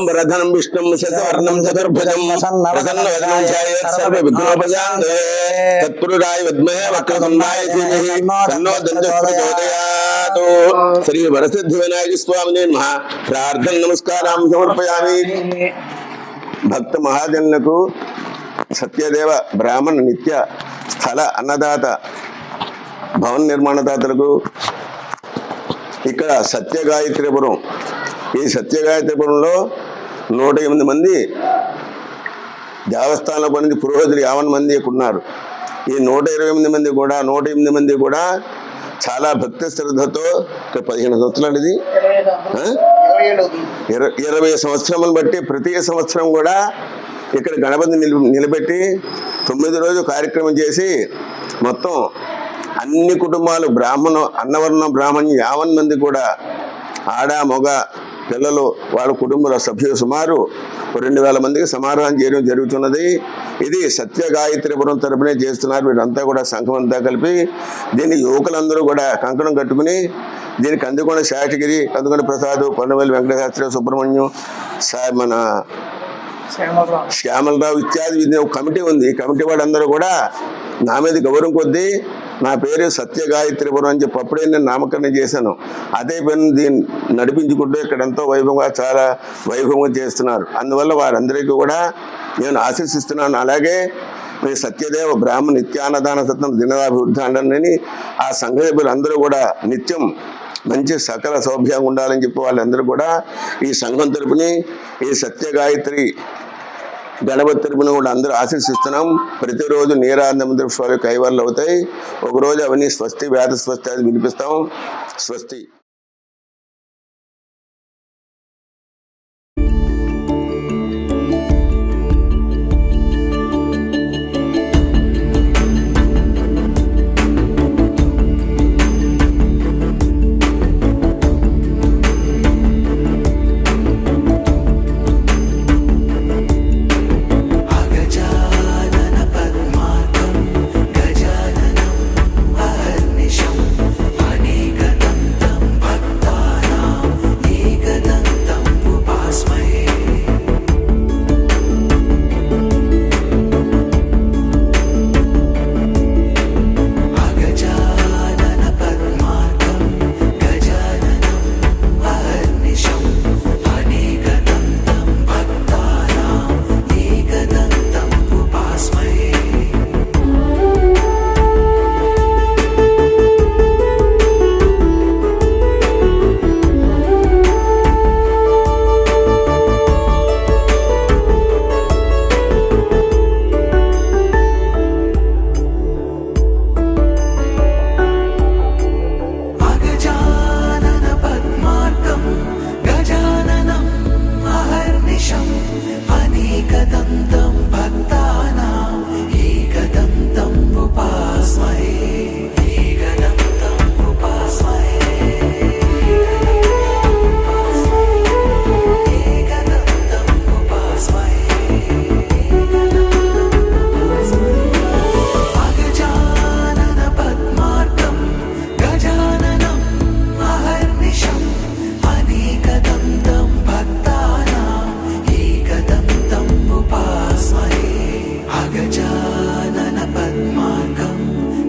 వరధనం విష్ణుం శశవర్ణం చతుర్భుజం ప్రసన్నవదనం ఛాయేత్ సర్వవిఘ్నోపశాంతయే తత్పురుషాయ విద్మహే వక్రతుండాయ ధీమహి తన్నో దంతః ప్రచోదయాత్. శ్రీ వరసిద్ధి వినాయక స్వామినే నమః. ప్రార్థన నమస్కారం సమర్పయామి. భక్త మహాజనులకు సత్యదేవ బ్రాహ్మణ నిత్య స్థల అన్నదాత భవన నిర్మాణదాతలకు ఇక్కడ సత్యగాయత్రిపురం, ఈ సత్యగాయత్రిపురంలో 108 మంది దేవస్థానంలో పని పురోహితులు 50 మంది ఉన్నారు. ఈ 108 మంది కూడా చాలా భక్తి శ్రద్ధతో 15 సంవత్సరాలు ఇది 20 సంవత్సరములు బట్టి ప్రతి సంవత్సరం కూడా ఇక్కడ గణపతి నిలబెట్టి 9 రోజులు కార్యక్రమం చేసి మొత్తం అన్ని కుటుంబాలు అన్నవర్ణం బ్రాహ్మణ్యం 50 మంది కూడా ఆడ మగ పిల్లలు వాళ్ళ కుటుంబాల సభ్యులు సుమారు 2000 మందికి సమారోహం చేయడం జరుగుతున్నది. ఇది సత్యగాయత్రిపురం తరపునే చేస్తున్నారు. వీరంతా కూడా సంఘం అంతా కలిపి దీన్ని యువకులందరూ కూడా కంకణం కట్టుకుని దీనికి అందుకొండ శేషగిరి, అందుకొండ ప్రసాద్, కొండవల్లి వెంకటశాస్త్రి, సుబ్రహ్మణ్యం, మన శ్యామలరావు ఇత్యాది ఒక కమిటీ ఉంది. ఈ కమిటీ వాళ్ళందరూ కూడా నా మీద గౌరవం కొద్దీ నా పేరు సత్యగాయత్రిపురం అని చెప్పి అప్పుడే నేను నామకరణం చేశాను. అదే పని దీన్ని నడిపించుకుంటూ ఇక్కడ ఎంతో వైభవంగా చాలా వైభవంగా చేస్తున్నారు. అందువల్ల వారందరికీ కూడా నేను ఆశీర్సిస్తున్నాను. అలాగే మీ సత్యదేవ బ్రాహ్మణ నిత్యాన్నదాన సత్యం దినదాభివృద్ధి అండని ఆ సంఘ సభ్యులందరూ కూడా నిత్యం మంచి సకల సౌభ్యంగా ఉండాలని చెప్పి వాళ్ళందరూ కూడా ఈ సంఘం తరపుని ఈ సత్యగాయత్రి గణపతి తరపున కూడా అందరూ ఆశీర్సిస్తున్నాం. ప్రతిరోజు నీరానంద స్వామి కైవర్లు అవుతాయి. ఒకరోజు అవన్నీ స్వస్తి వేద స్వస్తి అది వినిపిస్తాం. స్వస్తి.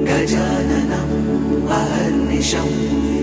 गजाननं अहर्निशम्